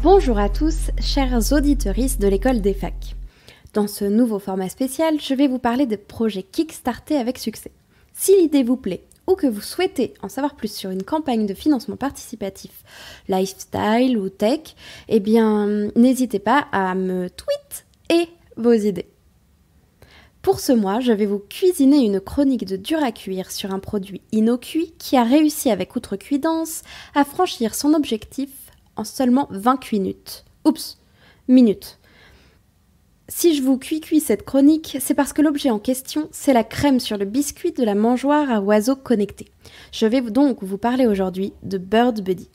Bonjour à tous, chers auditeuristes de l'école des facs. Dans ce nouveau format spécial, je vais vous parler des projets Kickstarter avec succès. Si l'idée vous plaît ou que vous souhaitez en savoir plus sur une campagne de financement participatif, lifestyle ou tech, eh bien, n'hésitez pas à me tweet vos idées. Pour ce mois, je vais vous cuisiner une chronique de dur à cuire sur un produit InnoCuit qui a réussi avec outrecuidance à franchir son objectif en seulement 28 minutes. Minutes. Si je vous cuis cette chronique, c'est parce que l'objet en question, c'est la crème sur le biscuit de la mangeoire à oiseaux connectés. Je vais donc vous parler aujourd'hui de Bird Buddy.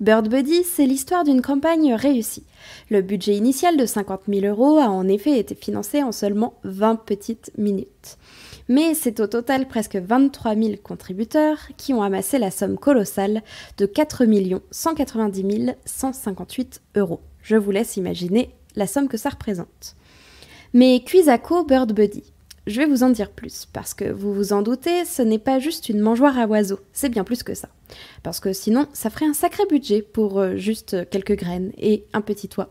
Bird Buddy, c'est l'histoire d'une campagne réussie. Le budget initial de 50 000 € a en effet été financé en seulement 20 petites minutes. Mais c'est au total presque 23 000 contributeurs qui ont amassé la somme colossale de 4 190 158 €. Je vous laisse imaginer la somme que ça représente. Mais Cuisaco Bird Buddy, je vais vous en dire plus, parce que vous vous en doutez, ce n'est pas juste une mangeoire à oiseaux, c'est bien plus que ça. Parce que sinon, ça ferait un sacré budget pour juste quelques graines et un petit toit.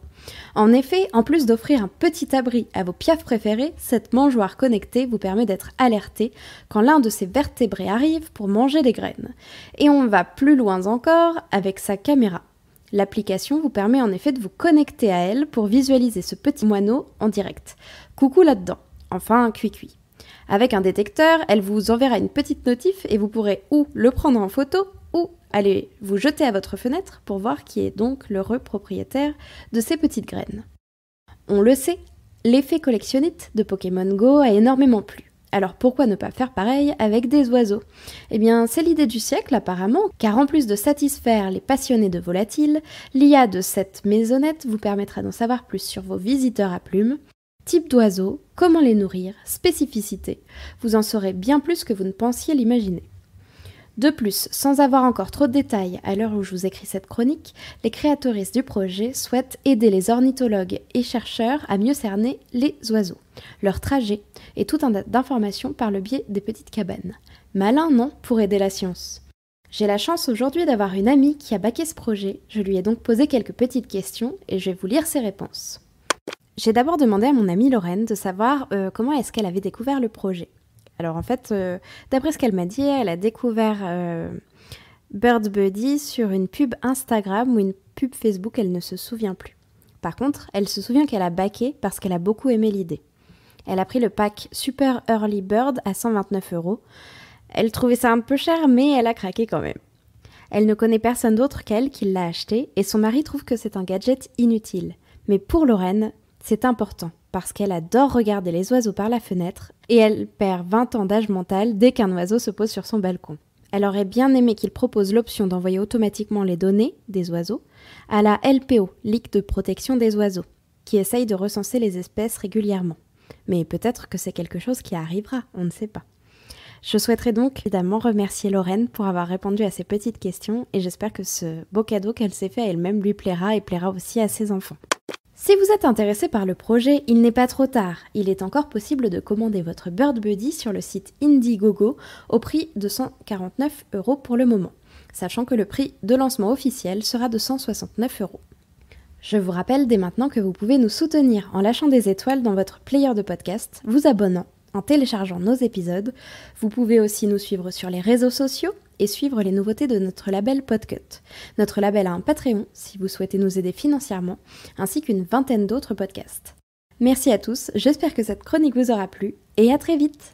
En effet, en plus d'offrir un petit abri à vos piafs préférés, cette mangeoire connectée vous permet d'être alerté quand l'un de ses vertébrés arrive pour manger les graines. Et on va plus loin encore avec sa caméra. L'application vous permet en effet de vous connecter à elle pour visualiser ce petit moineau en direct. Coucou là-dedans. Enfin, cuit. Avec un détecteur, elle vous enverra une petite notif et vous pourrez ou le prendre en photo ou aller vous jeter à votre fenêtre pour voir qui est donc l'heureux propriétaire de ces petites graines. On le sait, l'effet collectionnite de Pokémon Go a énormément plu. Alors pourquoi ne pas faire pareil avec des oiseaux ? Eh bien, c'est l'idée du siècle apparemment, car en plus de satisfaire les passionnés de volatiles, l'IA de cette maisonnette vous permettra d'en savoir plus sur vos visiteurs à plumes, type d'oiseaux, comment les nourrir, spécificité. Vous en saurez bien plus que vous ne pensiez l'imaginer. De plus, sans avoir encore trop de détails à l'heure où je vous écris cette chronique, les créatoristes du projet souhaitent aider les ornithologues et chercheurs à mieux cerner les oiseaux, leur trajet et tout un tas d'informations par le biais des petites cabanes. Malin, non, pour aider la science. J'ai la chance aujourd'hui d'avoir une amie qui a backé ce projet. Je lui ai donc posé quelques petites questions et je vais vous lire ses réponses. J'ai d'abord demandé à mon amie Lorraine de savoir comment est-ce qu'elle avait découvert le projet. Alors en fait, d'après ce qu'elle m'a dit, elle a découvert Bird Buddy sur une pub Instagram ou une pub Facebook, elle ne se souvient plus. Par contre, elle se souvient qu'elle a backé parce qu'elle a beaucoup aimé l'idée. Elle a pris le pack Super Early Bird à 129 €. Elle trouvait ça un peu cher, mais elle a craqué quand même. Elle ne connaît personne d'autre qu'elle qui l'a acheté et son mari trouve que c'est un gadget inutile. Mais pour Lorraine, c'est important parce qu'elle adore regarder les oiseaux par la fenêtre et elle perd 20 ans d'âge mental dès qu'un oiseau se pose sur son balcon. Elle aurait bien aimé qu'il propose l'option d'envoyer automatiquement les données des oiseaux à la LPO, Ligue de protection des oiseaux, qui essaye de recenser les espèces régulièrement. Mais peut-être que c'est quelque chose qui arrivera, on ne sait pas. Je souhaiterais donc évidemment remercier Lorraine pour avoir répondu à ces petites questions et j'espère que ce beau cadeau qu'elle s'est fait à elle-même lui plaira et plaira aussi à ses enfants. Si vous êtes intéressé par le projet, il n'est pas trop tard. Il est encore possible de commander votre Bird Buddy sur le site Indiegogo au prix de 149 € pour le moment, sachant que le prix de lancement officiel sera de 169 €. Je vous rappelle dès maintenant que vous pouvez nous soutenir en lâchant des étoiles dans votre player de podcast, vous abonnant, en téléchargeant nos épisodes. Vous pouvez aussi nous suivre sur les réseaux sociaux et suivre les nouveautés de notre label Podcut. Notre label a un Patreon si vous souhaitez nous aider financièrement, ainsi qu'une vingtaine d'autres podcasts. Merci à tous, j'espère que cette chronique vous aura plu et à très vite.